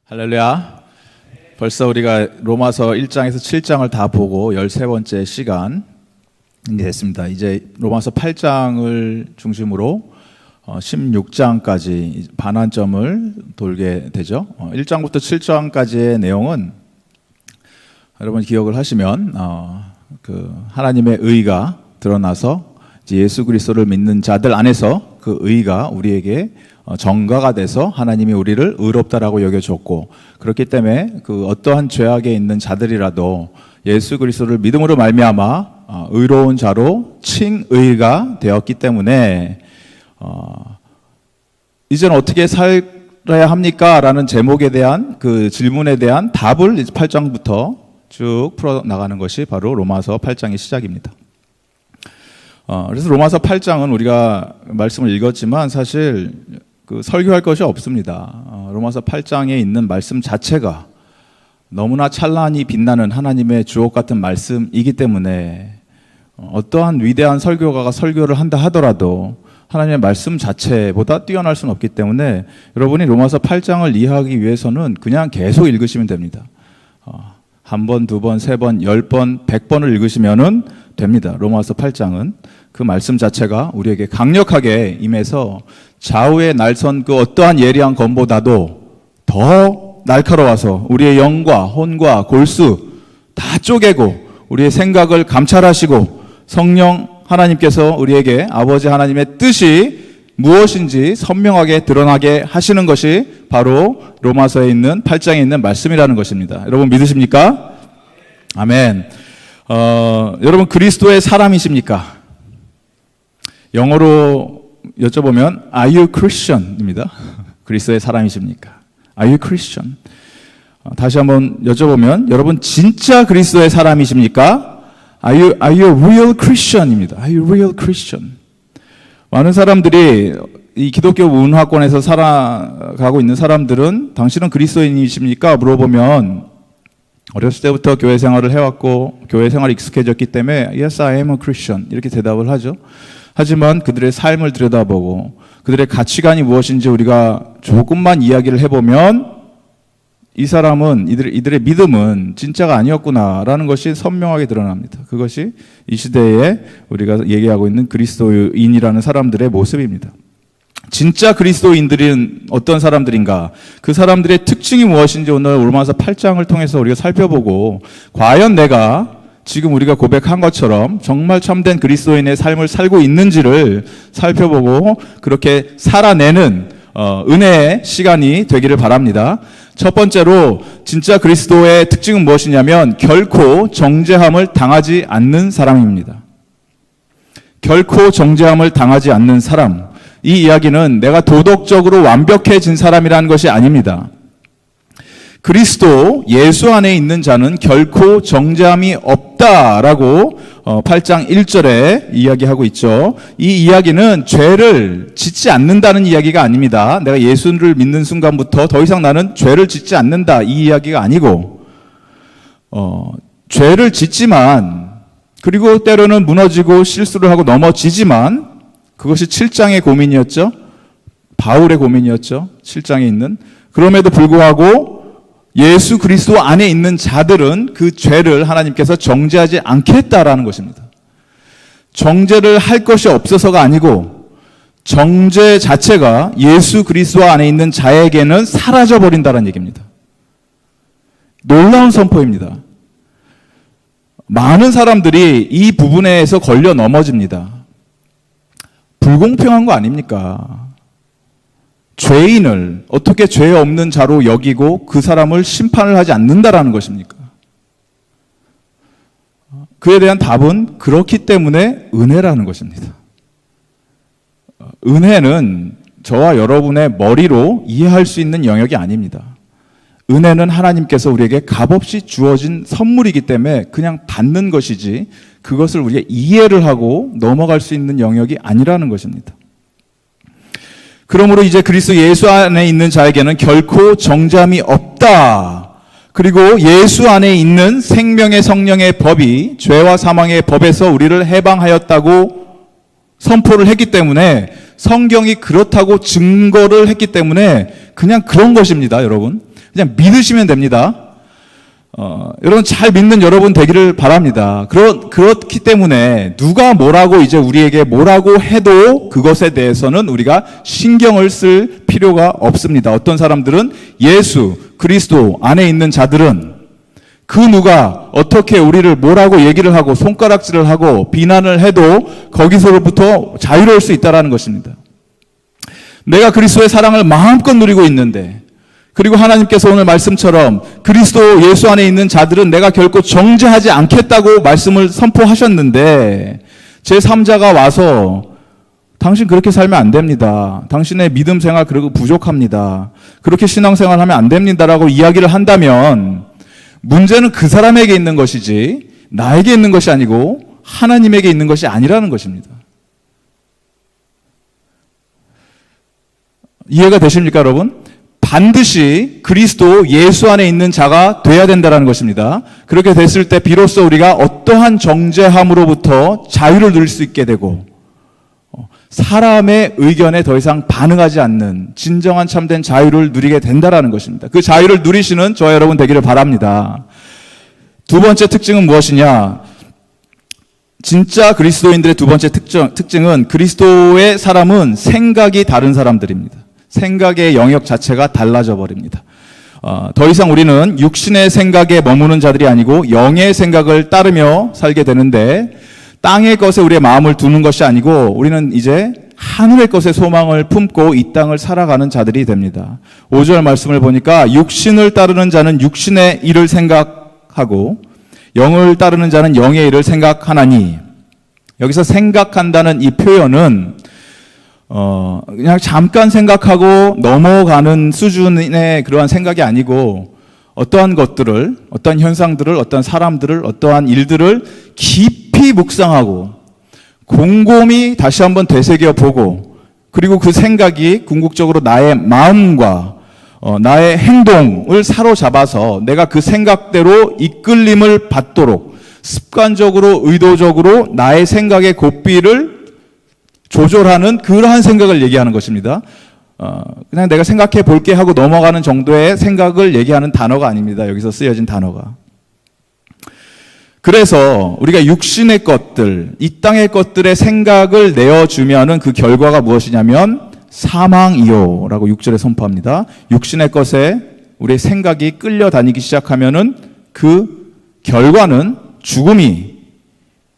할렐루야. 벌써 우리가 로마서 1장에서 7장을 다 보고 13번째 시간이 됐습니다. 이제 로마서 8장을 중심으로 16장까지 반환점을 돌게 되죠. 1장부터 7장까지의 내용은 여러분 기억을 하시면 하나님의 의가 드러나서 이제 예수 그리스도를 믿는 자들 안에서 그 의가 우리에게 정가가 돼서 하나님이 우리를 의롭다라고 여겨줬고, 그렇기 때문에 그 어떠한 죄악에 있는 자들이라도 예수 그리스도를 믿음으로 말미암아 의로운 자로 칭의가 되었기 때문에 이제는 어떻게 살아야 합니까? 라는 제목에 대한 그 질문에 대한 답을 8장부터 쭉 풀어나가는 것이 바로 로마서 8장의 시작입니다. 그래서 로마서 8장은 우리가 말씀을 읽었지만 사실 설교할 것이 없습니다. 로마서 8장에 있는 말씀 자체가 너무나 찬란히 빛나는 하나님의 주옥 같은 말씀이기 때문에 어떠한 위대한 설교가가 설교를 한다 하더라도 하나님의 말씀 자체보다 뛰어날 수는 없기 때문에 여러분이 로마서 8장을 이해하기 위해서는 그냥 계속 읽으시면 됩니다. 한 번, 두 번, 세 번, 10번, 100번을 읽으시면 됩니다. 로마서 8장은 그 말씀 자체가 우리에게 강력하게 임해서 좌우에 날선 그 어떠한 예리한 검보다도 더 날카로워서 우리의 영과 혼과 골수 다 쪼개고 우리의 생각을 감찰하시고 성령 하나님께서 우리에게 아버지 하나님의 뜻이 무엇인지 선명하게 드러나게 하시는 것이 바로 로마서에 있는 8장에 있는 말씀이라는 것입니다. 여러분 믿으십니까? 아멘. 여러분 그리스도의 사람이십니까? 영어로 여쭤보면 Are you Christian? 입니다. 그리스도의 사람이십니까? Are you Christian? 다시 한번 여쭤보면 여러분 진짜 그리스도의 사람이십니까? Are you real Christian? 입니다. Are you real Christian? 많은 사람들이 이 기독교 문화권에서 살아가고 있는 사람들은 당신은 그리스도인이십니까? 물어보면 어렸을 때부터 교회 생활을 해왔고 교회 생활이 익숙해졌기 때문에 Yes, I am a Christian 이렇게 대답을 하죠. 하지만 그들의 삶을 들여다보고 그들의 가치관이 무엇인지 우리가 조금만 이야기를 해보면 이 사람은 이들의 믿음은 진짜가 아니었구나라는 것이 선명하게 드러납니다. 그것이 이 시대에 우리가 얘기하고 있는 그리스도인이라는 사람들의 모습입니다. 진짜 그리스도인들은 어떤 사람들인가? 그 사람들의 특징이 무엇인지 오늘 로마서 8장을 통해서 우리가 살펴보고 과연 내가 지금 우리가 고백한 것처럼 정말 참된 그리스도인의 삶을 살고 있는지를 살펴보고 그렇게 살아내는 은혜의 시간이 되기를 바랍니다. 첫 번째로 진짜 그리스도의 특징은 무엇이냐면 결코 정죄함을 당하지 않는 사람입니다. 결코 정죄함을 당하지 않는 사람. 이 이야기는 내가 도덕적으로 완벽해진 사람이라는 것이 아닙니다. 그리스도 예수 안에 있는 자는 결코 정죄함이 없다라고 8장 1절에 이야기하고 있죠. 이 이야기는 죄를 짓지 않는다는 이야기가 아닙니다. 내가 예수를 믿는 순간부터 더 이상 나는 죄를 짓지 않는다 이 이야기가 아니고 죄를 짓지만 그리고 때로는 무너지고 실수를 하고 넘어지지만 그것이 7장의 고민이었죠. 바울의 고민이었죠. 7장에 있는. 그럼에도 불구하고 예수 그리스도 안에 있는 자들은 그 죄를 하나님께서 정죄하지 않겠다라는 것입니다. 정죄를 할 것이 없어서가 아니고 정죄 자체가 예수 그리스도 안에 있는 자에게는 사라져버린다는 얘기입니다. 놀라운 선포입니다. 많은 사람들이 이 부분에서 걸려 넘어집니다. 불공평한 거 아닙니까? 죄인을 어떻게 죄 없는 자로 여기고 그 사람을 심판을 하지 않는다라는 것입니까? 그에 대한 답은 그렇기 때문에 은혜라는 것입니다. 은혜는 저와 여러분의 머리로 이해할 수 있는 영역이 아닙니다. 은혜는 하나님께서 우리에게 값없이 주어진 선물이기 때문에 그냥 받는 것이지 그것을 우리가 이해를 하고 넘어갈 수 있는 영역이 아니라는 것입니다. 그러므로 이제 그리스도 예수 안에 있는 자에게는 결코 정죄함이 없다. 그리고 예수 안에 있는 생명의 성령의 법이 죄와 사망의 법에서 우리를 해방하였다고 선포를 했기 때문에 성경이 그렇다고 증거를 했기 때문에 그냥 그런 것입니다, 여러분. 그냥 믿으시면 됩니다. 여러분 잘 믿는 여러분 되기를 바랍니다. 그렇기 때문에 누가 뭐라고 이제 우리에게 뭐라고 해도 그것에 대해서는 우리가 신경을 쓸 필요가 없습니다. 어떤 사람들은 예수 그리스도 안에 있는 자들은 그 누가 어떻게 우리를 뭐라고 얘기를 하고 손가락질을 하고 비난을 해도 거기서부터 자유로울 수 있다는 것입니다. 내가 그리스도의 사랑을 마음껏 누리고 있는데, 그리고 하나님께서 오늘 말씀처럼 그리스도 예수 안에 있는 자들은 내가 결코 정죄하지 않겠다고 말씀을 선포하셨는데, 제3자가 와서 당신 그렇게 살면 안 됩니다. 당신의 믿음 생활 그리고 부족합니다. 그렇게 신앙생활 하면 안 됩니다라고 이야기를 한다면 문제는 그 사람에게 있는 것이지 나에게 있는 것이 아니고 하나님에게 있는 것이 아니라는 것입니다. 이해가 되십니까, 여러분? 반드시 그리스도 예수 안에 있는 자가 돼야 된다는 것입니다. 그렇게 됐을 때 비로소 우리가 어떠한 정죄함으로부터 자유를 누릴 수 있게 되고, 사람의 의견에 더 이상 반응하지 않는 진정한 참된 자유를 누리게 된다는 것입니다. 그 자유를 누리시는 저와 여러분 되기를 바랍니다. 두 번째 특징은 무엇이냐? 진짜 그리스도인들의 두 번째 특징은 그리스도의 사람은 생각이 다른 사람들입니다. 생각의 영역 자체가 달라져 버립니다. 더 이상 우리는 육신의 생각에 머무는 자들이 아니고 영의 생각을 따르며 살게 되는데, 땅의 것에 우리의 마음을 두는 것이 아니고 우리는 이제 하늘의 것에 소망을 품고 이 땅을 살아가는 자들이 됩니다. 5절 말씀을 보니까 육신을 따르는 자는 육신의 일을 생각하고 영을 따르는 자는 영의 일을 생각하나니, 여기서 생각한다는 이 표현은 그냥 잠깐 생각하고 넘어가는 수준의 그러한 생각이 아니고, 어떠한 것들을, 어떠한 현상들을, 어떠한 사람들을, 어떠한 일들을 깊이 묵상하고 곰곰이 다시 한번 되새겨보고, 그리고 그 생각이 궁극적으로 나의 마음과 나의 행동을 사로잡아서 내가 그 생각대로 이끌림을 받도록 습관적으로 의도적으로 나의 생각의 고삐를 조절하는 그러한 생각을 얘기하는 것입니다. 그냥 내가 생각해 볼게 하고 넘어가는 정도의 생각을 얘기하는 단어가 아닙니다. 여기서 쓰여진 단어가. 그래서 우리가 육신의 것들, 이 땅의 것들의 생각을 내어주면은 그 결과가 무엇이냐면 사망이요 라고 6절에 선포합니다. 육신의 것에 우리의 생각이 끌려다니기 시작하면은 그 결과는 죽음이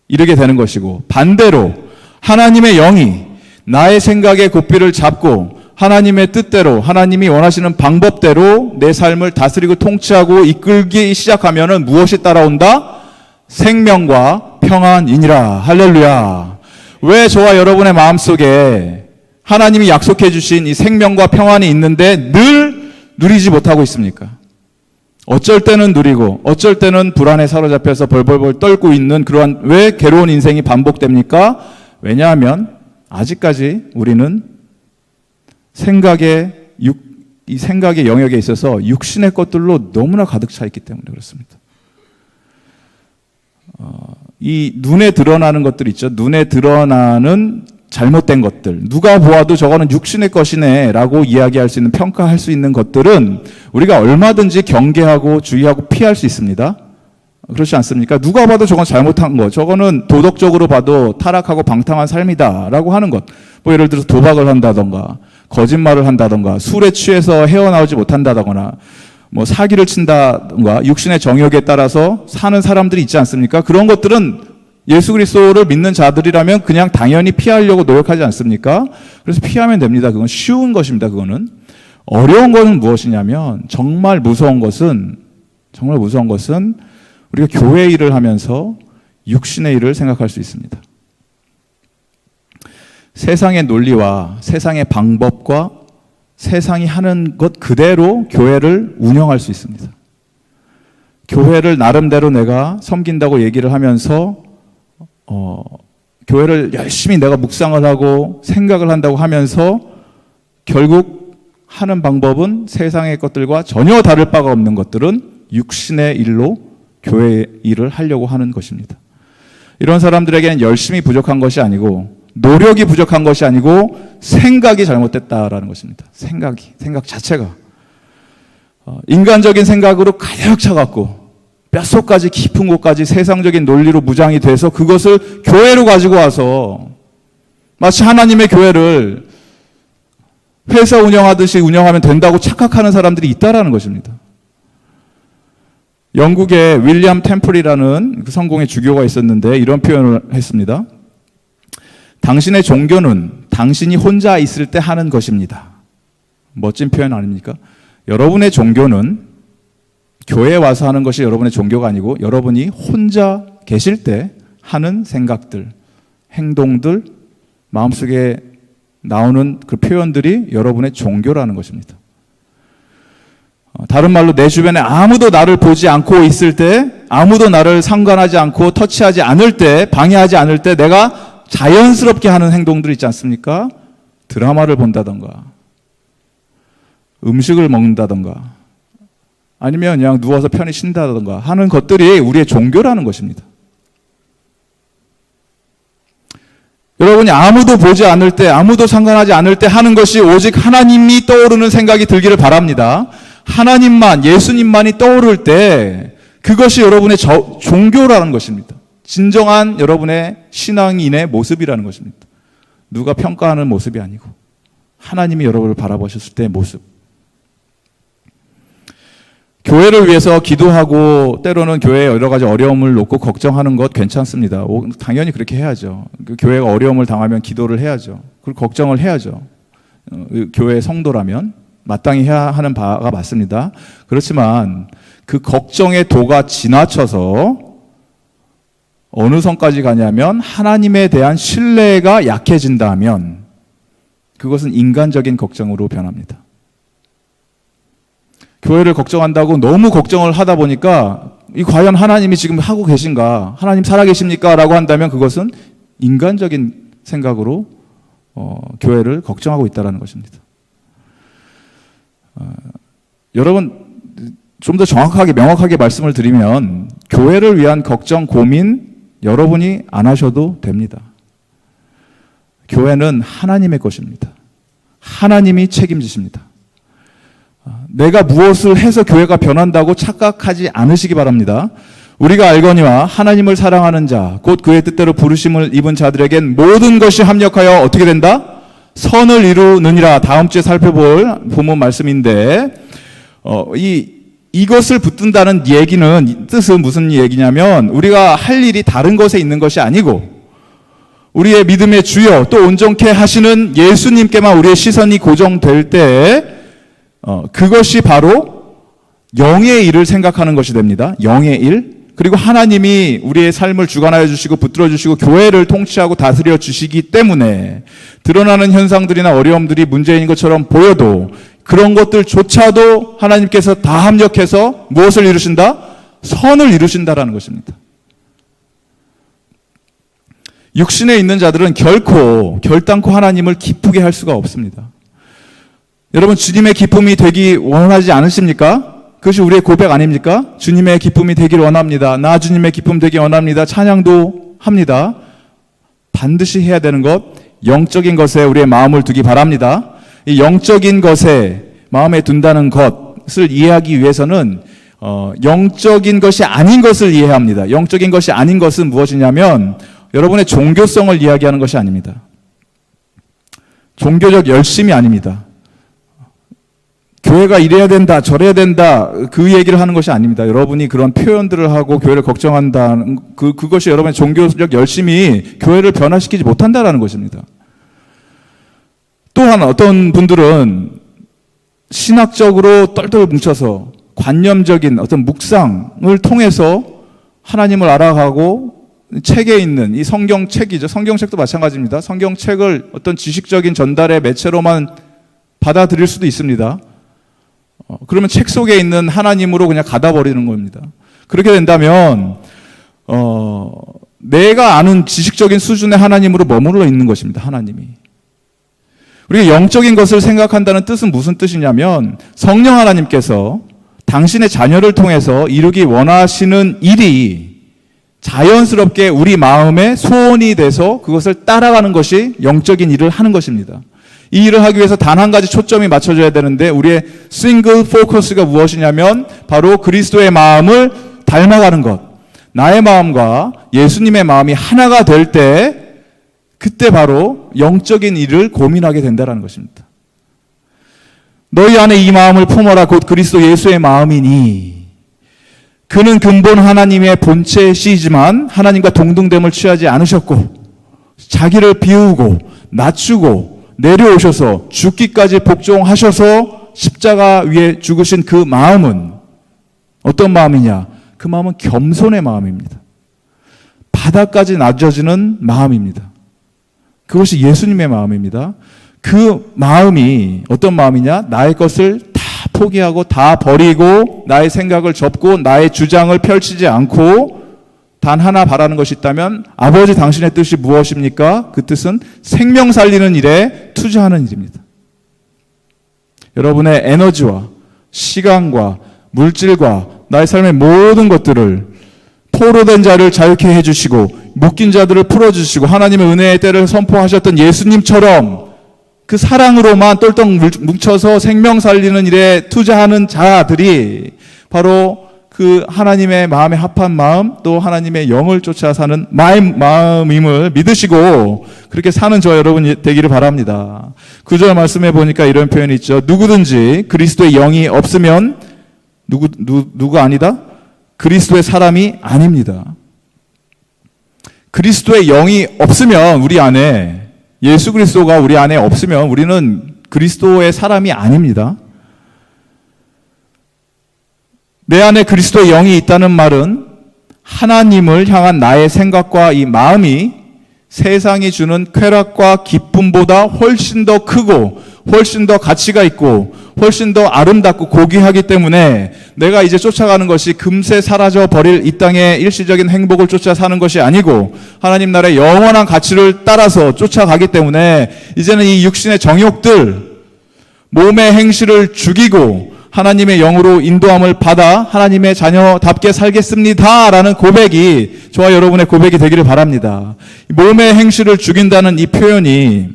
이르게 되는 것이고, 반대로 하나님의 영이 나의 생각의 고삐를 잡고 하나님의 뜻대로, 하나님이 원하시는 방법대로 내 삶을 다스리고 통치하고 이끌기 시작하면은 무엇이 따라온다? 생명과 평안이니라. 할렐루야. 왜 저와 여러분의 마음속에 하나님이 약속해 주신 이 생명과 평안이 있는데 늘 누리지 못하고 있습니까? 어쩔 때는 누리고 어쩔 때는 불안에 사로잡혀서 벌벌벌 떨고 있는 그러한, 왜 괴로운 인생이 반복됩니까? 왜냐하면 아직까지 우리는 이 생각의 영역에 있어서 육신의 것들로 너무나 가득 차 있기 때문에 그렇습니다. 이 눈에 드러나는 것들 있죠. 눈에 드러나는 잘못된 것들, 누가 보아도 저거는 육신의 것이네 라고 이야기할 수 있는, 평가할 수 있는 것들은 우리가 얼마든지 경계하고 주의하고 피할 수 있습니다. 그렇지 않습니까? 누가 봐도 저건 잘못한 것, 저거는 도덕적으로 봐도 타락하고 방탕한 삶이다 라고 하는 것, 뭐 예를 들어서 도박을 한다던가 거짓말을 한다던가 술에 취해서 헤어나오지 못한다거나 뭐 사기를 친다던가 육신의 정욕에 따라서 사는 사람들이 있지 않습니까? 그런 것들은 예수 그리스도를 믿는 자들이라면 그냥 당연히 피하려고 노력하지 않습니까? 그래서 피하면 됩니다. 그건 쉬운 것입니다. 그거는. 어려운 것은 무엇이냐면, 정말 무서운 것은 우리가 교회 일을 하면서 육신의 일을 생각할 수 있습니다. 세상의 논리와 세상의 방법과 세상이 하는 것 그대로 교회를 운영할 수 있습니다. 교회를 나름대로 내가 섬긴다고 얘기를 하면서 교회를 열심히 내가 묵상을 하고 생각을 한다고 하면서 결국 하는 방법은 세상의 것들과 전혀 다를 바가 없는 것들은 육신의 일로 교회 일을 하려고 하는 것입니다. 이런 사람들에게는 열심히 부족한 것이 아니고, 노력이 부족한 것이 아니고 생각이 잘못됐다라는 것입니다. 생각 자체가. 인간적인 생각으로 가득 차갖고 뼛속까지 깊은 곳까지 세상적인 논리로 무장이 돼서 그것을 교회로 가지고 와서 마치 하나님의 교회를 회사 운영하듯이 운영하면 된다고 착각하는 사람들이 있다라는 것입니다. 영국에 윌리엄 템플이라는 그 성공의 주교가 있었는데 이런 표현을 했습니다. 당신의 종교는 당신이 혼자 있을 때 하는 것입니다. 멋진 표현 아닙니까? 여러분의 종교는 교회에 와서 하는 것이 여러분의 종교가 아니고 여러분이 혼자 계실 때 하는 생각들, 행동들, 마음속에 나오는 그 표현들이 여러분의 종교라는 것입니다. 다른 말로 내 주변에 아무도 나를 보지 않고 있을 때, 아무도 나를 상관하지 않고 터치하지 않을 때, 방해하지 않을 때 내가 자연스럽게 하는 행동들 있지 않습니까? 드라마를 본다던가 음식을 먹는다던가 아니면 그냥 누워서 편히 쉰다던가 하는 것들이 우리의 종교라는 것입니다. 여러분이 아무도 보지 않을 때, 아무도 상관하지 않을 때 하는 것이 오직 하나님이 떠오르는 생각이 들기를 바랍니다. 하나님만, 예수님만이 떠오를 때 그것이 여러분의 종교라는 것입니다. 진정한 여러분의 신앙인의 모습이라는 것입니다. 누가 평가하는 모습이 아니고 하나님이 여러분을 바라보셨을 때의 모습. 교회를 위해서 기도하고 때로는 교회에 여러 가지 어려움을 놓고 걱정하는 것 괜찮습니다. 당연히 그렇게 해야죠. 교회가 어려움을 당하면 기도를 해야죠. 그리고 걱정을 해야죠. 교회 성도라면 마땅히 해야 하는 바가 맞습니다. 그렇지만 그 걱정의 도가 지나쳐서 어느 선까지 가냐면 하나님에 대한 신뢰가 약해진다면 그것은 인간적인 걱정으로 변합니다. 교회를 걱정한다고 너무 걱정을 하다 보니까 과연 하나님이 지금 하고 계신가? 하나님 살아계십니까? 라고 한다면 그것은 인간적인 생각으로 교회를 걱정하고 있다는 것입니다. 여러분 좀 더 정확하게 명확하게 말씀을 드리면 교회를 위한 걱정, 고민 여러분이 안 하셔도 됩니다. 교회는 하나님의 것입니다. 하나님이 책임지십니다. 내가 무엇을 해서 교회가 변한다고 착각하지 않으시기 바랍니다. 우리가 알거니와 하나님을 사랑하는 자, 곧 그의 뜻대로 부르심을 입은 자들에겐 모든 것이 합력하여 어떻게 된다? 선을 이루느니라. 다음 주에 살펴볼 본문 말씀인데 이것을 붙든다는 얘기는 뜻은 무슨 얘기냐면 우리가 할 일이 다른 것에 있는 것이 아니고 우리의 믿음의 주여 또 온전케 하시는 예수님께만 우리의 시선이 고정될 때 그것이 바로 영의 일을 생각하는 것이 됩니다. 영의 일. 그리고 하나님이 우리의 삶을 주관하여 주시고 붙들어 주시고 교회를 통치하고 다스려 주시기 때문에 드러나는 현상들이나 어려움들이 문제인 것처럼 보여도 그런 것들조차도 하나님께서 다 합력해서 무엇을 이루신다? 선을 이루신다라는 것입니다. 육신에 있는 자들은 결단코 하나님을 기쁘게 할 수가 없습니다. 여러분 주님의 기쁨이 되기 원하지 않으십니까? 그것이 우리의 고백 아닙니까? 주님의 기쁨이 되기를 원합니다. 나 주님의 기쁨 되기 원합니다. 찬양도 합니다. 반드시 해야 되는 것, 영적인 것에 우리의 마음을 두기 바랍니다. 이 영적인 것에 마음에 둔다는 것을 이해하기 위해서는 영적인 것이 아닌 것을 이해해야 합니다. 영적인 것이 아닌 것은 무엇이냐면 여러분의 종교성을 이야기하는 것이 아닙니다. 종교적 열심이 아닙니다. 교회가 이래야 된다, 저래야 된다, 그 얘기를 하는 것이 아닙니다. 여러분이 그런 표현들을 하고 교회를 걱정한다, 그것이 여러분의 종교적 열심이 교회를 변화시키지 못한다라는 것입니다. 또한 어떤 분들은 신학적으로 똘똘 뭉쳐서 관념적인 어떤 묵상을 통해서 하나님을 알아가고 책에 있는 이 성경책이죠. 성경책도 마찬가지입니다. 성경책을 어떤 지식적인 전달의 매체로만 받아들일 수도 있습니다. 그러면 책 속에 있는 하나님으로 그냥 가다버리는 겁니다. 그렇게 된다면 내가 아는 지식적인 수준의 하나님으로 머물러 있는 것입니다. 하나님이. 우리가 영적인 것을 생각한다는 뜻은 무슨 뜻이냐면 성령 하나님께서 당신의 자녀를 통해서 이루기 원하시는 일이 자연스럽게 우리 마음의 소원이 돼서 그것을 따라가는 것이 영적인 일을 하는 것입니다. 이 일을 하기 위해서 단 한 가지 초점이 맞춰져야 되는데 우리의 싱글 포커스가 무엇이냐면 바로 그리스도의 마음을 닮아가는 것. 나의 마음과 예수님의 마음이 하나가 될 때 그때 바로 영적인 일을 고민하게 된다는 것입니다. 너희 안에 이 마음을 품어라 곧 그리스도 예수의 마음이니 그는 근본 하나님의 본체시지만 하나님과 동등됨을 취하지 않으셨고 자기를 비우고 낮추고 내려오셔서 죽기까지 복종하셔서 십자가 위에 죽으신 그 마음은 어떤 마음이냐? 그 마음은 겸손의 마음입니다. 바닥까지 낮아지는 마음입니다. 그것이 예수님의 마음입니다. 그 마음이 어떤 마음이냐? 나의 것을 다 포기하고 다 버리고 나의 생각을 접고 나의 주장을 펼치지 않고 단 하나 바라는 것이 있다면 아버지 당신의 뜻이 무엇입니까? 그 뜻은 생명 살리는 일에 투자하는 일입니다. 여러분의 에너지와 시간과 물질과 나의 삶의 모든 것들을 포로된 자를 자유케 해주시고 묶인 자들을 풀어주시고 하나님의 은혜의 때를 선포하셨던 예수님처럼 그 사랑으로만 똘똘 뭉쳐서 생명 살리는 일에 투자하는 자들이 바로 그 하나님의 마음에 합한 마음 또 하나님의 영을 쫓아 사는 마음임을 믿으시고 그렇게 사는 저 여러분 되기를 바랍니다. 9절 말씀해 보니까 이런 표현이 있죠. 누구든지 그리스도의 영이 없으면 누가 아니다? 그리스도의 사람이 아닙니다. 그리스도의 영이 없으면 우리 안에 예수 그리스도가 우리 안에 없으면 우리는 그리스도의 사람이 아닙니다. 내 안에 그리스도의 영이 있다는 말은 하나님을 향한 나의 생각과 이 마음이 세상이 주는 쾌락과 기쁨보다 훨씬 더 크고 훨씬 더 가치가 있고 훨씬 더 아름답고 고귀하기 때문에 내가 이제 쫓아가는 것이 금세 사라져 버릴 이 땅의 일시적인 행복을 쫓아 사는 것이 아니고 하나님 나라의 영원한 가치를 따라서 쫓아가기 때문에 이제는 이 육신의 정욕들 몸의 행실을 죽이고 하나님의 영으로 인도함을 받아 하나님의 자녀답게 살겠습니다 라는 고백이 저와 여러분의 고백이 되기를 바랍니다. 몸의 행실을 죽인다는 이 표현이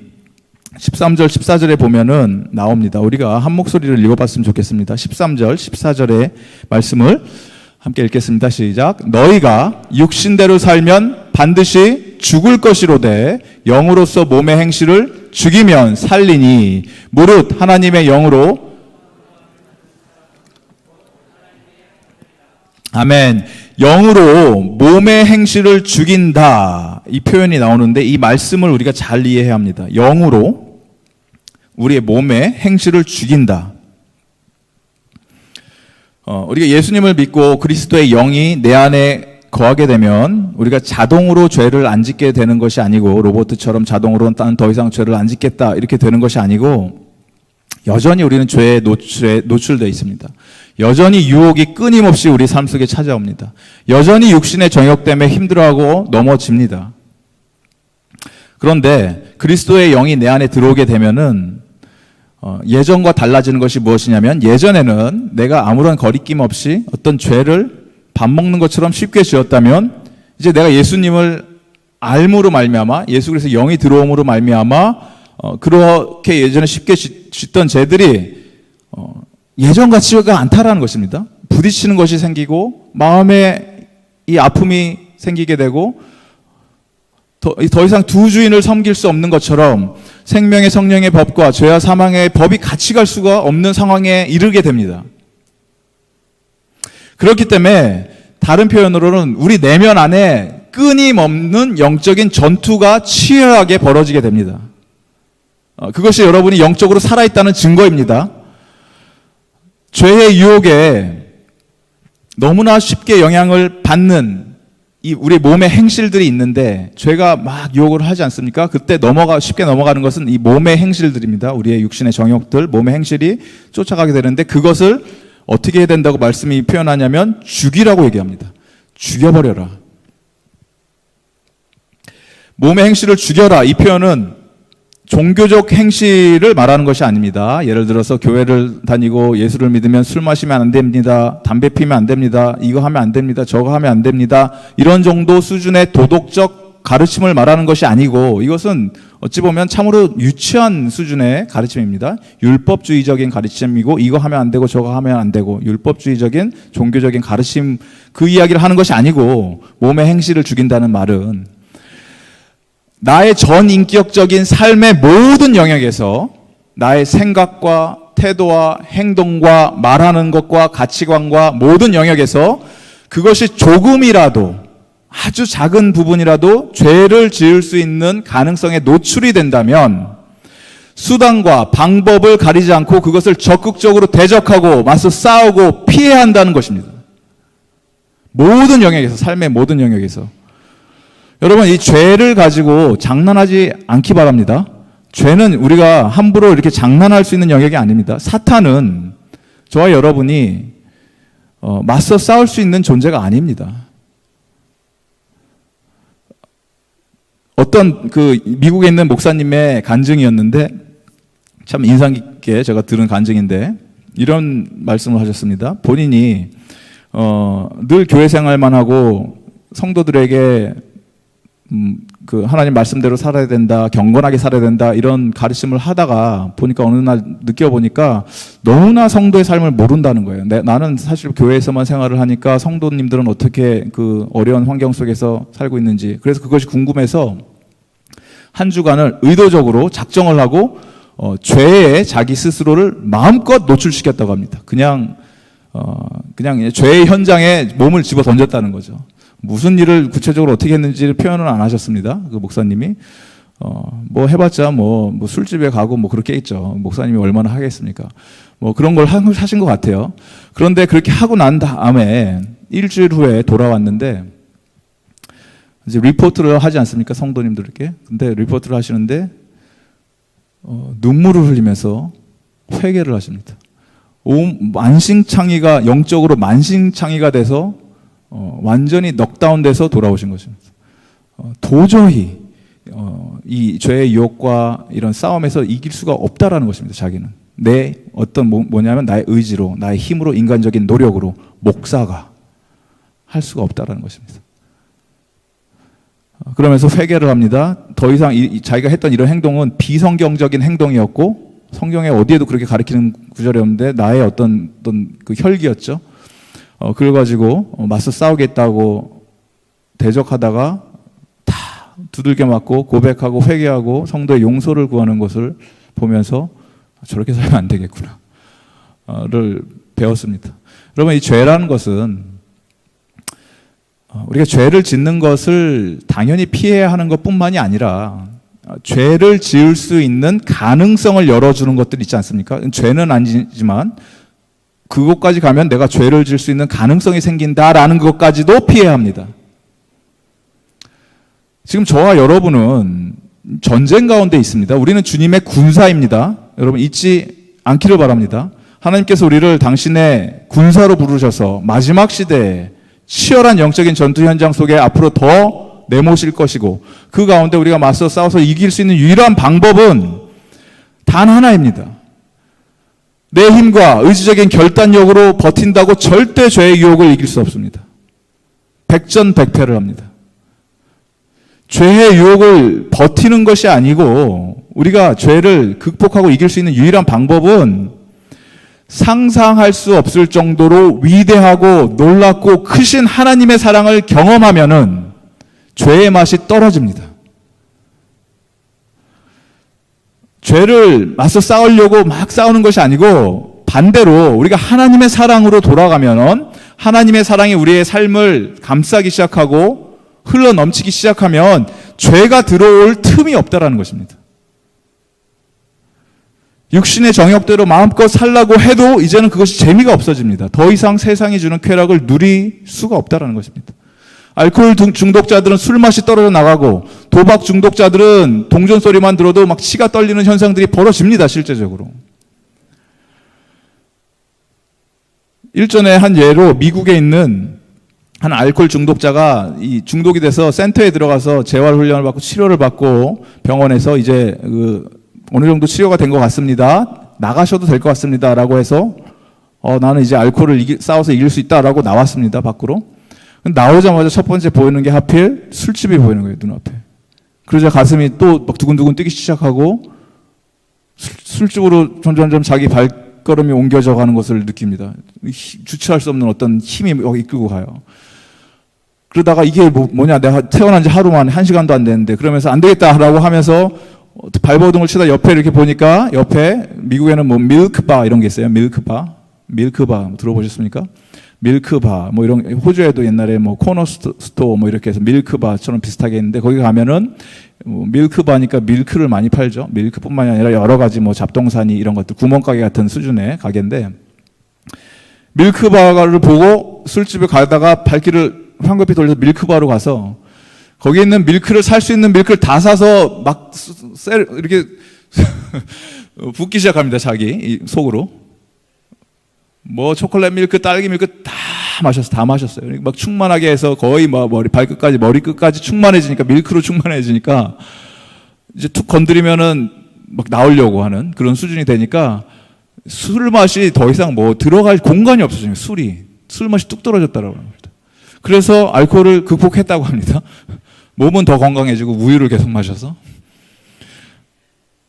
13절, 14절에 보면은 나옵니다. 우리가 한 목소리를 읽어봤으면 좋겠습니다. 13절, 14절의 말씀을 함께 읽겠습니다. 시작. 너희가 육신대로 살면 반드시 죽을 것이로되 영으로서 몸의 행실을 죽이면 살리니 무릇 하나님의 영으로 아멘. 영으로 몸의 행실을 죽인다. 이 표현이 나오는데 이 말씀을 우리가 잘 이해해야 합니다. 영으로 우리의 몸의 행실을 죽인다. 우리가 예수님을 믿고 그리스도의 영이 내 안에 거하게 되면 우리가 자동으로 죄를 안 짓게 되는 것이 아니고 로봇처럼 자동으로 나는 더 이상 죄를 안 짓겠다 이렇게 되는 것이 아니고 여전히 우리는 죄에 노출되어 있습니다. 여전히 유혹이 끊임없이 우리 삶 속에 찾아옵니다. 여전히 육신의 정욕 때문에 힘들어하고 넘어집니다. 그런데 그리스도의 영이 내 안에 들어오게 되면은 예전과 달라지는 것이 무엇이냐면 예전에는 내가 아무런 거리낌 없이 어떤 죄를 밥 먹는 것처럼 쉽게 지었다면 이제 내가 예수님을 알므로 말미암아 예수 그리스도의 영이 들어옴으로 말미암아 그렇게 예전에 쉽게 짓던 죄들이 예전 같지가 않다라는 것입니다. 부딪히는 것이 생기고 마음에 이 아픔이 생기게 되고 더 이상 두 주인을 섬길 수 없는 것처럼 생명의 성령의 법과 죄와 사망의 법이 같이 갈 수가 없는 상황에 이르게 됩니다. 그렇기 때문에 다른 표현으로는 우리 내면 안에 끊임없는 영적인 전투가 치열하게 벌어지게 됩니다. 그것이 여러분이 영적으로 살아있다는 증거입니다. 죄의 유혹에 너무나 쉽게 영향을 받는 이 우리 몸의 행실들이 있는데 죄가 막 유혹을 하지 않습니까? 그때 쉽게 넘어가는 것은 이 몸의 행실들입니다. 우리의 육신의 정욕들, 몸의 행실이 쫓아가게 되는데 그것을 어떻게 해야 된다고 말씀이 표현하냐면 죽이라고 얘기합니다. 죽여버려라. 몸의 행실을 죽여라. 이 표현은 종교적 행실을 말하는 것이 아닙니다. 예를 들어서 교회를 다니고 예수를 믿으면 술 마시면 안 됩니다. 담배 피면 안 됩니다. 이거 하면 안 됩니다. 저거 하면 안 됩니다. 이런 정도 수준의 도덕적 가르침을 말하는 것이 아니고 이것은 어찌 보면 참으로 유치한 수준의 가르침입니다. 율법주의적인 가르침이고 이거 하면 안 되고 저거 하면 안 되고 율법주의적인 종교적인 가르침 그 이야기를 하는 것이 아니고 몸의 행실을 죽인다는 말은 나의 전인격적인 삶의 모든 영역에서 나의 생각과 태도와 행동과 말하는 것과 가치관과 모든 영역에서 그것이 조금이라도 아주 작은 부분이라도 죄를 지을 수 있는 가능성에 노출이 된다면 수단과 방법을 가리지 않고 그것을 적극적으로 대적하고 맞서 싸우고 피해야 한다는 것입니다. 모든 영역에서, 삶의 모든 영역에서. 여러분, 이 죄를 가지고 장난하지 않기 바랍니다. 죄는 우리가 함부로 이렇게 장난할 수 있는 영역이 아닙니다. 사탄은 저와 여러분이 맞서 싸울 수 있는 존재가 아닙니다. 어떤 미국에 있는 목사님의 간증이었는데 참 인상 깊게 제가 들은 간증인데 이런 말씀을 하셨습니다. 본인이 늘 교회 생활만 하고 성도들에게 하나님 말씀대로 살아야 된다, 경건하게 살아야 된다 이런 가르침을 하다가 보니까 어느 날 느껴보니까 너무나 성도의 삶을 모른다는 거예요. 나는 사실 교회에서만 생활을 하니까 성도님들은 어떻게 그 어려운 환경 속에서 살고 있는지, 그래서 그것이 궁금해서 한 주간을 의도적으로 작정을 하고 죄에 자기 스스로를 마음껏 노출시켰다고 합니다. 그냥 죄의 현장에 몸을 집어 던졌다는 거죠. 무슨 일을 구체적으로 어떻게 했는지를 표현은 안 하셨습니다. 그 목사님이. 뭐 해봤자 뭐 술집에 가고 뭐 그렇게 있죠. 목사님이 얼마나 하겠습니까? 뭐 그런 걸 하신 것 같아요. 그런데 그렇게 하고 난 다음에 일주일 후에 돌아왔는데 이제 리포트를 하지 않습니까? 성도님들에게. 근데 리포트를 하시는데 눈물을 흘리면서 회개를 하십니다. 만신창이가 영적으로 만신창이가 돼서 완전히 넉다운돼서 돌아오신 것입니다. 도저히 이 죄의 유혹과 이런 싸움에서 이길 수가 없다라는 것입니다. 자기는 내 어떤 뭐냐면 나의 의지로, 나의 힘으로, 인간적인 노력으로 목사가 할 수가 없다라는 것입니다. 그러면서 회개를 합니다. 더 이상 자기가 했던 이런 행동은 비성경적인 행동이었고 성경에 어디에도 그렇게 가르치는 구절이 없는데 나의 어떤 그 혈기였죠. 그걸 가지고 맞서 싸우겠다고 대적하다가 다 두들겨 맞고 고백하고 회개하고 성도의 용서를 구하는 것을 보면서 저렇게 살면 안 되겠구나 를 배웠습니다. 여러분, 이 죄라는 것은 우리가 죄를 짓는 것을 당연히 피해야 하는 것뿐만이 아니라 죄를 지을 수 있는 가능성을 열어주는 것들 있지 않습니까? 죄는 아니지만 그것까지 가면 내가 죄를 지을 수 있는 가능성이 생긴다라는 것까지도 피해야 합니다. 지금 저와 여러분은 전쟁 가운데 있습니다. 우리는 주님의 군사입니다. 여러분 잊지 않기를 바랍니다. 하나님께서 우리를 당신의 군사로 부르셔서 마지막 시대에 치열한 영적인 전투 현장 속에 앞으로 더 내모실 것이고 그 가운데 우리가 맞서 싸워서 이길 수 있는 유일한 방법은 단 하나입니다. 내 힘과 의지적인 결단력으로 버틴다고 절대 죄의 유혹을 이길 수 없습니다. 백전백패를 합니다. 죄의 유혹을 버티는 것이 아니고 우리가 죄를 극복하고 이길 수 있는 유일한 방법은 상상할 수 없을 정도로 위대하고 놀랍고 크신 하나님의 사랑을 경험하면은 죄의 맛이 떨어집니다. 죄를 맞서 싸우려고 막 싸우는 것이 아니고 반대로 우리가 하나님의 사랑으로 돌아가면 하나님의 사랑이 우리의 삶을 감싸기 시작하고 흘러 넘치기 시작하면 죄가 들어올 틈이 없다라는 것입니다. 육신의 정욕대로 마음껏 살라고 해도 이제는 그것이 재미가 없어집니다. 더 이상 세상이 주는 쾌락을 누릴 수가 없다라는 것입니다. 알코올 중독자들은 술맛이 떨어져 나가고 도박 중독자들은 동전 소리만 들어도 막 치가 떨리는 현상들이 벌어집니다. 실제적으로. 일전에 한 예로 미국에 있는 한 알코올 중독자가 이 중독이 돼서 센터에 들어가서 재활 훈련을 받고 치료를 받고 병원에서 이제 어느 정도 치료가 된 것 같습니다. 나가셔도 될 것 같습니다. 라고 해서 나는 이제 알코올을 싸워서 이길 수 있다라고 나왔습니다. 밖으로. 나오자마자 첫 번째 보이는 게 하필 술집이 보이는 거예요, 눈앞에. 그러자 가슴이 또 막 두근두근 뛰기 시작하고 술집으로 점점점 자기 발걸음이 옮겨져 가는 것을 느낍니다. 주체할 수 없는 어떤 힘이 이끌고 가요. 그러다가 이게 뭐냐, 내가 태어난 지 하루 만에 1시간도 안 됐는데, 그러면서 안 되겠다라고 하면서 발버둥을 치다 옆에 이렇게 보니까, 옆에 미국에는 뭐 밀크바 이런 게 있어요. 밀크바 들어보셨습니까? 밀크바 뭐 이런, 호주에도 옛날에 뭐 코너스토어 뭐 이렇게 해서 밀크바처럼 비슷하게 했는데, 거기 가면은 밀크바니까 밀크를 많이 팔죠. 밀크뿐만이 아니라 여러 가지 뭐 잡동사니 이런 것들, 구멍가게 같은 수준의 가게인데, 밀크바를 보고 술집에 가다가 발길을 황급히 돌려서 밀크바로 가서 거기 있는 밀크를, 살 수 있는 밀크를 다 사서 막 이렇게 붓기 시작합니다. 자기 속으로. 뭐 초콜릿 밀크, 딸기 밀크 다 마셨어요. 막 충만하게 해서 거의 뭐 발끝까지, 머리끝까지 충만해지니까, 밀크로 충만해지니까 이제 툭 건드리면은 막 나오려고 하는 그런 수준이 되니까, 술 맛이 더 이상 뭐 들어갈 공간이 없어져요. 술 맛이 뚝 떨어졌다라고 합니다. 그래서 알코올을 극복했다고 합니다. 몸은 더 건강해지고 우유를 계속 마셔서.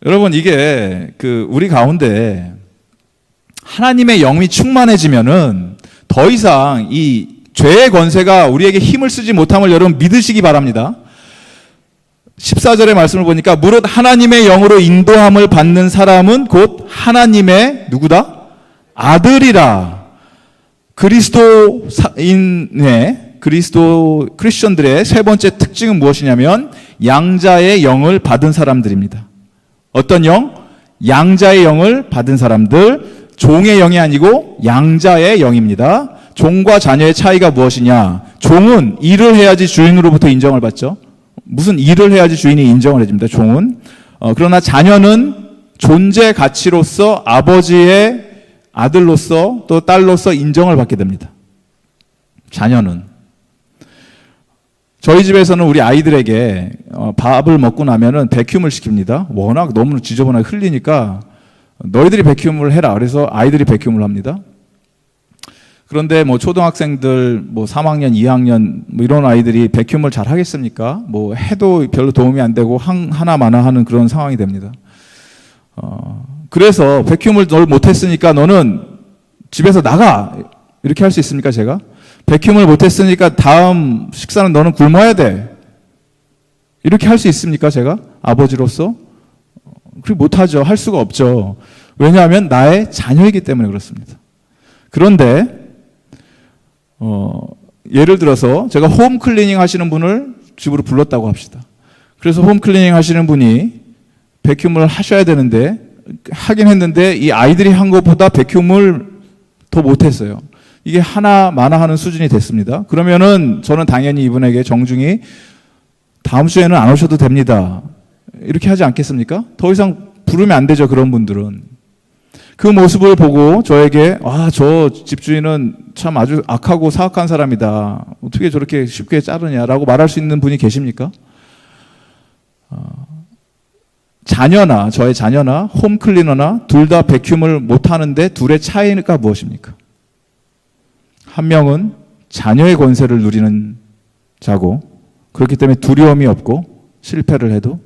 여러분, 이게 우리 가운데 하나님의 영이 충만해지면은 더 이상 이 죄의 권세가 우리에게 힘을 쓰지 못함을 여러분 믿으시기 바랍니다. 14절의 말씀을 보니까, 무릇 하나님의 영으로 인도함을 받는 사람은 곧 하나님의 누구다? 아들이라. 크리스천들의 세 번째 특징은 무엇이냐면, 양자의 영을 받은 사람들입니다. 어떤 영? 양자의 영을 받은 사람들. 종의 영이 아니고 양자의 영입니다. 종과 자녀의 차이가 무엇이냐? 종은 일을 해야지 주인으로부터 인정을 받죠. 무슨 일을 해야지 주인이 인정을 해줍니다, 종은. 그러나 자녀는 존재 가치로서 아버지의 아들로서 또 딸로서 인정을 받게 됩니다. 자녀는. 저희 집에서는 우리 아이들에게 밥을 먹고 나면은 백큐음을 시킵니다. 워낙 너무 지저분하게 흘리니까 너희들이 백큐음을 해라. 그래서 아이들이 백큐음을 합니다. 그런데 뭐 초등학생들, 뭐 3학년, 2학년 뭐 이런 아이들이 백큐음을 잘 하겠습니까? 뭐 해도 별로 도움이 안 되고 하나마나 하는 그런 상황이 됩니다. 그래서 백큐음을 널 못했으니까 너는 집에서 나가, 이렇게 할 수 있습니까, 제가? 백큐음을 못했으니까 다음 식사는 너는 굶어야 돼, 이렇게 할 수 있습니까, 제가? 아버지로서? 그렇게 못하죠. 할 수가 없죠. 왜냐하면 나의 자녀이기 때문에 그렇습니다. 그런데 예를 들어서 제가 홈클리닝 하시는 분을 집으로 불렀다고 합시다. 그래서 홈클리닝 하시는 분이 백큐음을 하셔야 되는데, 하긴 했는데 이 아이들이 한 것보다 백큐음을 더 못했어요. 이게 하나마나 하는 수준이 됐습니다. 그러면은 저는 당연히 이분에게 정중히 다음 주에는 안 오셔도 됩니다, 이렇게 하지 않겠습니까? 더 이상 부르면 안 되죠. 그런 분들은. 그 모습을 보고 저에게, 저 집주인은 참 아주 악하고 사악한 사람이다, 어떻게 저렇게 쉽게 자르냐라고 말할 수 있는 분이 계십니까? 자녀나, 저의 자녀나 홈클리너나 둘 다 백큐음을 못하는데 둘의 차이가 무엇입니까? 한 명은 자녀의 권세를 누리는 자고, 그렇기 때문에 두려움이 없고 실패를 해도,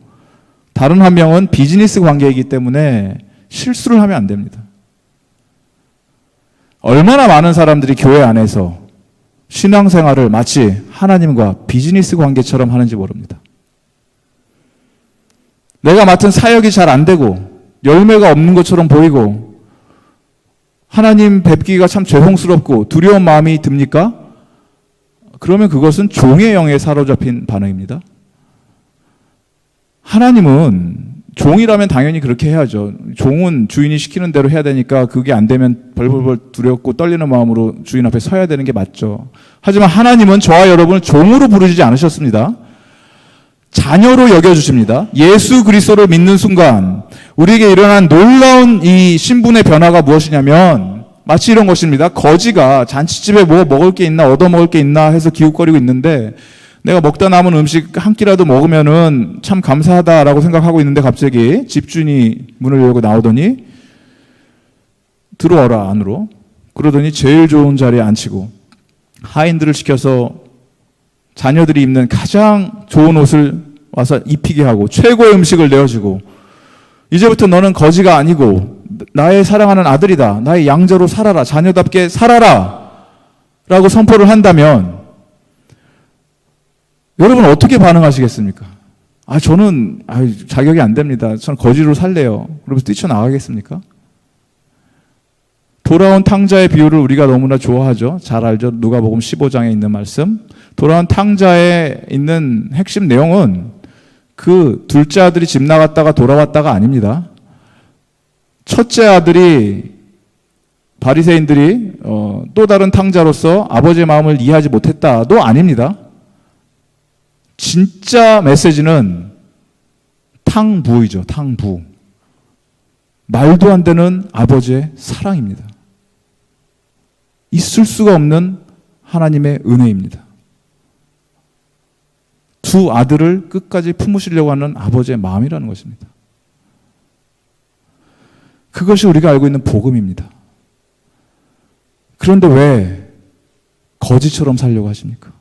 다른 한 명은 비즈니스 관계이기 때문에 실수를 하면 안 됩니다. 얼마나 많은 사람들이 교회 안에서 신앙생활을 마치 하나님과 비즈니스 관계처럼 하는지 모릅니다. 내가 맡은 사역이 잘 안 되고 열매가 없는 것처럼 보이고 하나님 뵙기가 참 죄송스럽고 두려운 마음이 듭니까? 그러면 그것은 종의 영에 사로잡힌 반응입니다. 하나님은, 종이라면 당연히 그렇게 해야죠. 종은 주인이 시키는 대로 해야 되니까 그게 안 되면 벌벌벌 두렵고 떨리는 마음으로 주인 앞에 서야 되는 게 맞죠. 하지만 하나님은 저와 여러분을 종으로 부르지 않으셨습니다. 자녀로 여겨주십니다. 예수 그리스도를 믿는 순간 우리에게 일어난 놀라운 이 신분의 변화가 무엇이냐면, 마치 이런 것입니다. 거지가 잔치집에 뭐 먹을 게 있나, 얻어먹을 게 있나 해서 기웃거리고 있는데, 내가 먹다 남은 음식 한 끼라도 먹으면은 참 감사하다라고 생각하고 있는데, 갑자기 집주인이 문을 열고 나오더니 들어와라 안으로, 그러더니 제일 좋은 자리에 앉히고 하인들을 시켜서 자녀들이 입는 가장 좋은 옷을 와서 입히게 하고 최고의 음식을 내어주고 이제부터 너는 거지가 아니고 나의 사랑하는 아들이다. 나의 양자로 살아라. 자녀답게 살아라. 라고 선포를 한다면 여러분 어떻게 반응하시겠습니까? 저는 자격이 안 됩니다. 저는 거지로 살래요. 그러면서 뛰쳐나가겠습니까? 돌아온 탕자의 비유를 우리가 너무나 좋아하죠. 잘 알죠. 누가복음 15장에 있는 말씀. 돌아온 탕자에 있는 핵심 내용은 그 둘째 아들이 집 나갔다가 돌아왔다가 아닙니다. 첫째 아들이 바리새인들이 또 다른 탕자로서 아버지의 마음을 이해하지 못했다도 아닙니다. 진짜 메시지는 탕부이죠. 탕부. 말도 안 되는 아버지의 사랑입니다. 있을 수가 없는 하나님의 은혜입니다. 두 아들을 끝까지 품으시려고 하는 아버지의 마음이라는 것입니다. 그것이 우리가 알고 있는 복음입니다. 그런데 왜 거지처럼 살려고 하십니까?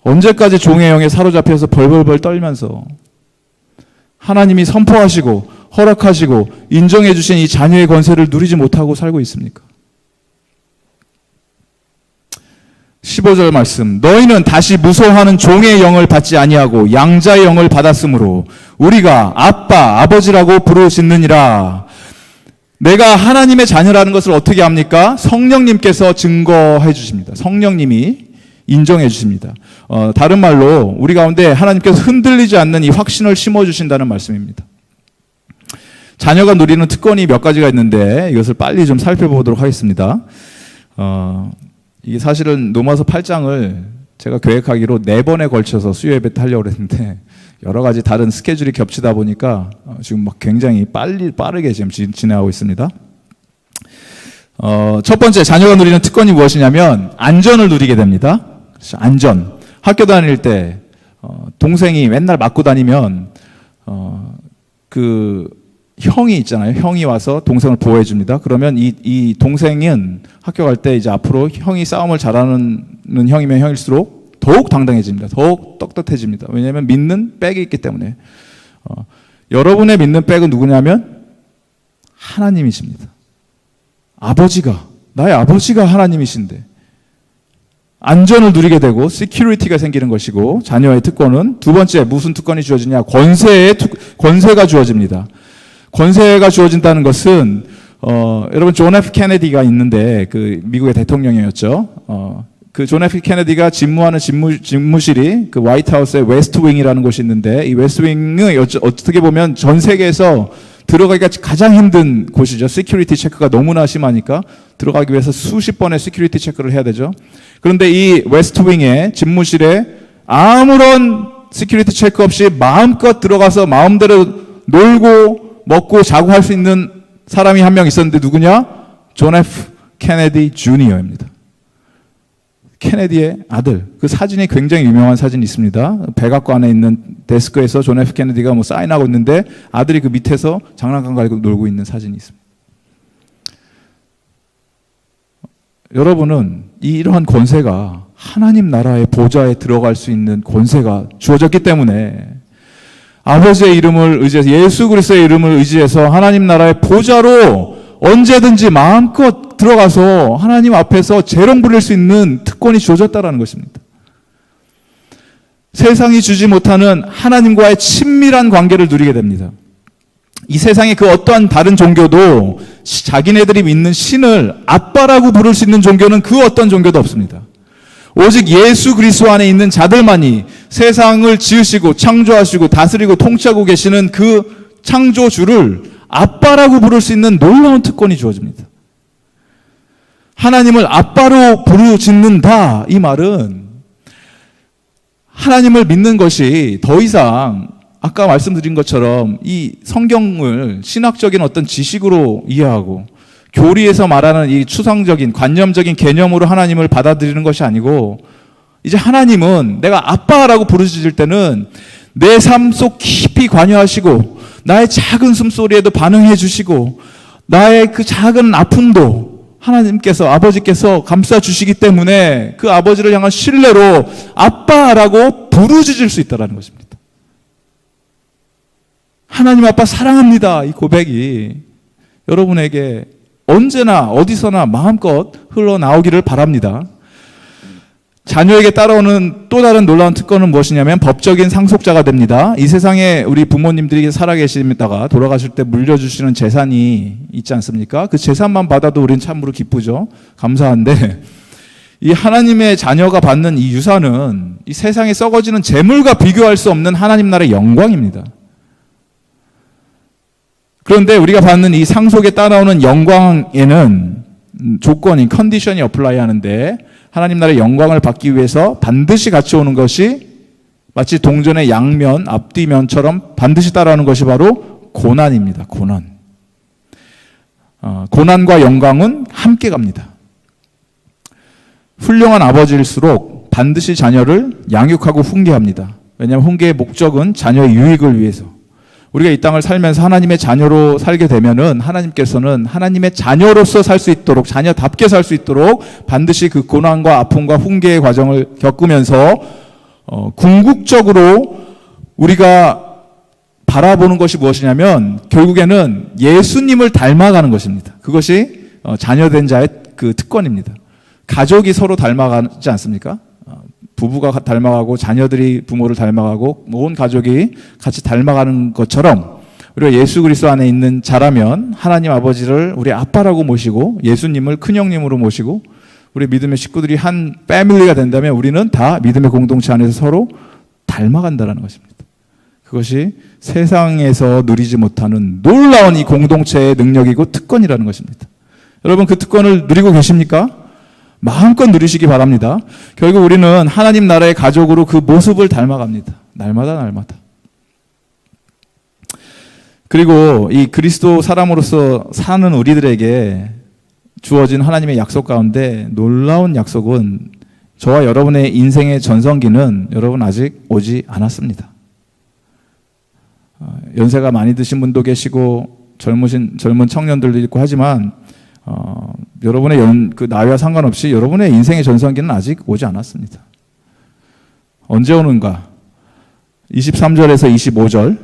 언제까지 종의 영에 사로잡혀서 벌벌벌 떨면서 하나님이 선포하시고 허락하시고 인정해 주신 이 자녀의 권세를 누리지 못하고 살고 있습니까? 15절 말씀. 너희는 다시 무서워하는 종의 영을 받지 아니하고 양자의 영을 받았으므로 우리가 아빠, 아버지라고 부르짖느니라. 내가 하나님의 자녀라는 것을 어떻게 합니까? 성령님께서 증거해 주십니다. 성령님이 인정해 주십니다. 다른 말로 우리 가운데 하나님께서 흔들리지 않는 이 확신을 심어주신다는 말씀입니다. 자녀가 누리는 특권이 몇 가지가 있는데 이것을 빨리 좀 살펴보도록 하겠습니다. 이게 사실은 로마서 8장을 제가 계획하기로 4번에 걸쳐서 수요 예배 때 하려고 했는데 여러 가지 다른 스케줄이 겹치다 보니까 지금 막 굉장히 빠르게 지금 진행하고 있습니다. 첫 번째 자녀가 누리는 특권이 무엇이냐면 안전을 누리게 됩니다. 안전. 학교 다닐 때 동생이 맨날 맞고 다니면 그 형이 있잖아요. 형이 와서 동생을 보호해 줍니다. 그러면 이 동생은 학교 갈 때 이제 앞으로 형이 싸움을 잘하는 형이면 형일수록 더욱 당당해집니다. 더욱 떳떳해집니다. 왜냐하면 믿는 백이 있기 때문에. 여러분의 믿는 백은 누구냐면 하나님이십니다. 나의 아버지가 하나님이신데 안전을 누리게 되고 시큐리티가 생기는 것이고 자녀의 특권은 두 번째 무슨 특권이 주어지냐? 권세가 주어집니다. 권세가 주어진다는 것은 여러분 존 F 케네디가 있는데 그 미국의 대통령이었죠. 그 존 F 케네디가 집무하는 집무실이 그 화이트하우스의 웨스트윙이라는 곳이 있는데 이 웨스트윙은 어떻게 보면 전 세계에서 들어가기가 가장 힘든 곳이죠. 시큐리티 체크가 너무나 심하니까 들어가기 위해서 수십 번의 시큐리티 체크를 해야 되죠. 그런데 이 웨스트윙의 집무실에 아무런 시큐리티 체크 없이 마음껏 들어가서 마음대로 놀고 먹고 자고 할 수 있는 사람이 한 명 있었는데 누구냐? 존 F 케네디 주니어입니다. 케네디의 아들. 그 사진이 굉장히 유명한 사진이 있습니다. 백악관 안에 있는 데스크에서 존 F 케네디가 사인하고 있는데 아들이 그 밑에서 장난감 가지고 놀고 있는 사진이 있습니다. 여러분은 이러한 권세가 하나님 나라의 보좌에 들어갈 수 있는 권세가 주어졌기 때문에 아버지의 이름을 의지해서 예수 그리스도의 이름을 의지해서 하나님 나라의 보좌로 언제든지 마음껏 들어가서 하나님 앞에서 재롱 부릴 수 있는 특권이 주어졌다는 것입니다. 세상이 주지 못하는 하나님과의 친밀한 관계를 누리게 됩니다. 이 세상의 그 어떠한 다른 종교도 자기네들이 믿는 신을 아빠라고 부를 수 있는 종교는 그 어떤 종교도 없습니다. 오직 예수 그리스도 안에 있는 자들만이 세상을 지으시고 창조하시고 다스리고 통치하고 계시는 그 창조주를 아빠라고 부를 수 있는 놀라운 특권이 주어집니다. 하나님을 아빠로 부르짖는다. 이 말은 하나님을 믿는 것이 더 이상 아까 말씀드린 것처럼 이 성경을 신학적인 어떤 지식으로 이해하고 교리에서 말하는 이 추상적인 관념적인 개념으로 하나님을 받아들이는 것이 아니고 이제 하나님은 내가 아빠라고 부르짖을 때는 내 삶 속 깊이 관여하시고 나의 작은 숨소리에도 반응해 주시고 나의 그 작은 아픔도 하나님께서, 아버지께서 감싸주시기 때문에 그 아버지를 향한 신뢰로 아빠라고 부르짖을 수 있다는 것입니다. 하나님 아빠 사랑합니다. 이 고백이 여러분에게 언제나 어디서나 마음껏 흘러나오기를 바랍니다. 자녀에게 따라오는 또 다른 놀라운 특권은 무엇이냐면 법적인 상속자가 됩니다. 이 세상에 우리 부모님들이 살아계시다가 돌아가실 때 물려주시는 재산이 있지 않습니까? 그 재산만 받아도 우리는 참으로 기쁘죠. 감사한데 이 하나님의 자녀가 받는 이 유산은 이 세상에 썩어지는 재물과 비교할 수 없는 하나님 나라의 영광입니다. 그런데 우리가 받는 이 상속에 따라오는 영광에는 조건이, 컨디션이 어플라이 하는데 하나님 나라의 영광을 받기 위해서 반드시 같이 오는 것이 마치 동전의 양면, 앞뒤면처럼 반드시 따라오는 것이 바로 고난입니다. 고난. 고난과 영광은 함께 갑니다. 훌륭한 아버지일수록 반드시 자녀를 양육하고 훈계합니다. 왜냐하면 훈계의 목적은 자녀의 유익을 위해서. 우리가 이 땅을 살면서 하나님의 자녀로 살게 되면은 하나님께서는 하나님의 자녀로서 살 수 있도록, 자녀답게 살 수 있도록 반드시 그 고난과 아픔과 훈계의 과정을 겪으면서 궁극적으로 우리가 바라보는 것이 무엇이냐면 결국에는 예수님을 닮아가는 것입니다. 그것이 자녀된 자의 그 특권입니다. 가족이 서로 닮아가지 않습니까? 부부가 닮아가고 자녀들이 부모를 닮아가고 온 가족이 같이 닮아가는 것처럼 우리가 예수 그리스도 안에 있는 자라면 하나님 아버지를 우리 아빠라고 모시고 예수님을 큰형님으로 모시고 우리 믿음의 식구들이 한 패밀리가 된다면 우리는 다 믿음의 공동체 안에서 서로 닮아간다는 것입니다. 그것이 세상에서 누리지 못하는 놀라운 이 공동체의 능력이고 특권이라는 것입니다. 여러분 그 특권을 누리고 계십니까? 마음껏 누리시기 바랍니다. 결국 우리는 하나님 나라의 가족으로 그 모습을 닮아갑니다. 날마다. 그리고 이 그리스도 사람으로서 사는 우리들에게 주어진 하나님의 약속 가운데 놀라운 약속은 저와 여러분의 인생의 전성기는 여러분 아직 오지 않았습니다. 연세가 많이 드신 분도 계시고 젊은 청년들도 있고 하지만 여러분의 그 나이와 상관없이 여러분의 인생의 전성기는 아직 오지 않았습니다. 언제 오는가? 23절에서 25절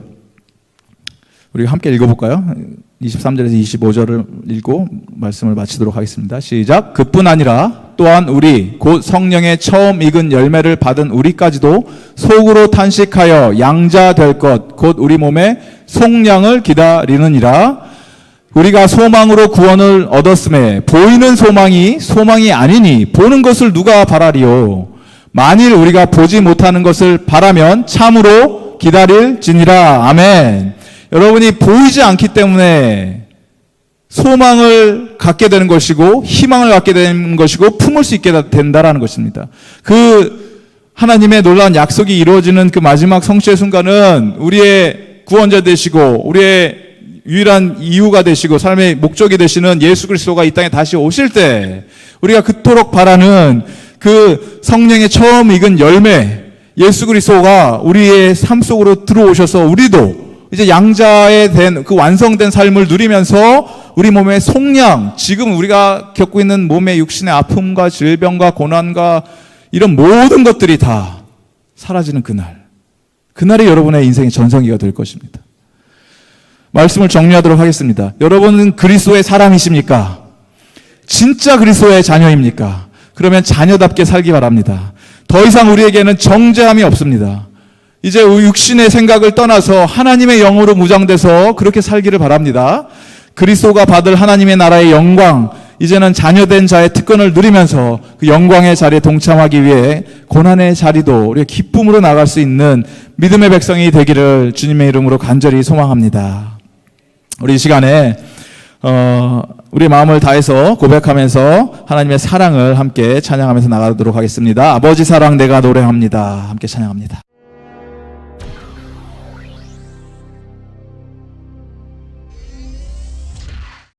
우리가 함께 읽어볼까요? 23절에서 25절을 읽고 말씀을 마치도록 하겠습니다. 시작. 그뿐 아니라 또한 우리 곧 성령의 처음 익은 열매를 받은 우리까지도 속으로 탄식하여 양자 될 것 곧 우리 몸의 속량을 기다리느니라. 우리가 소망으로 구원을 얻었음에 보이는 소망이 아니니 보는 것을 누가 바라리요. 만일 우리가 보지 못하는 것을 바라면 참으로 기다릴지니라. 아멘. 여러분이 보이지 않기 때문에 소망을 갖게 되는 것이고 희망을 갖게 되는 것이고 품을 수 있게 된다라는 것입니다. 그 하나님의 놀라운 약속이 이루어지는 그 마지막 성취의 순간은 우리의 구원자 되시고 우리의 유일한 이유가 되시고 삶의 목적이 되시는 예수 그리스도가 이 땅에 다시 오실 때 우리가 그토록 바라는 그 성령의 처음 익은 열매 예수 그리스도가 우리의 삶 속으로 들어오셔서 우리도 이제 양자에 된 그 완성된 삶을 누리면서 우리 몸의 속량, 지금 우리가 겪고 있는 몸의 육신의 아픔과 질병과 고난과 이런 모든 것들이 다 사라지는 그날이 여러분의 인생의 전성기가 될 것입니다. 말씀을 정리하도록 하겠습니다. 여러분은 그리스도의 사람이십니까? 진짜 그리스도의 자녀입니까? 그러면 자녀답게 살기 바랍니다. 더 이상 우리에게는 정죄함이 없습니다. 이제 육신의 생각을 떠나서 하나님의 영으로 무장돼서 그렇게 살기를 바랍니다. 그리스도가 받을 하나님의 나라의 영광, 이제는 자녀된 자의 특권을 누리면서 그 영광의 자리에 동참하기 위해 고난의 자리도 우리가 기쁨으로 나갈 수 있는 믿음의 백성이 되기를 주님의 이름으로 간절히 소망합니다. 우리 이 시간에 우리 마음을 다해서 고백하면서 하나님의 사랑을 함께 찬양하면서 나가도록 하겠습니다. 아버지 사랑 내가 노래합니다. 함께 찬양합니다.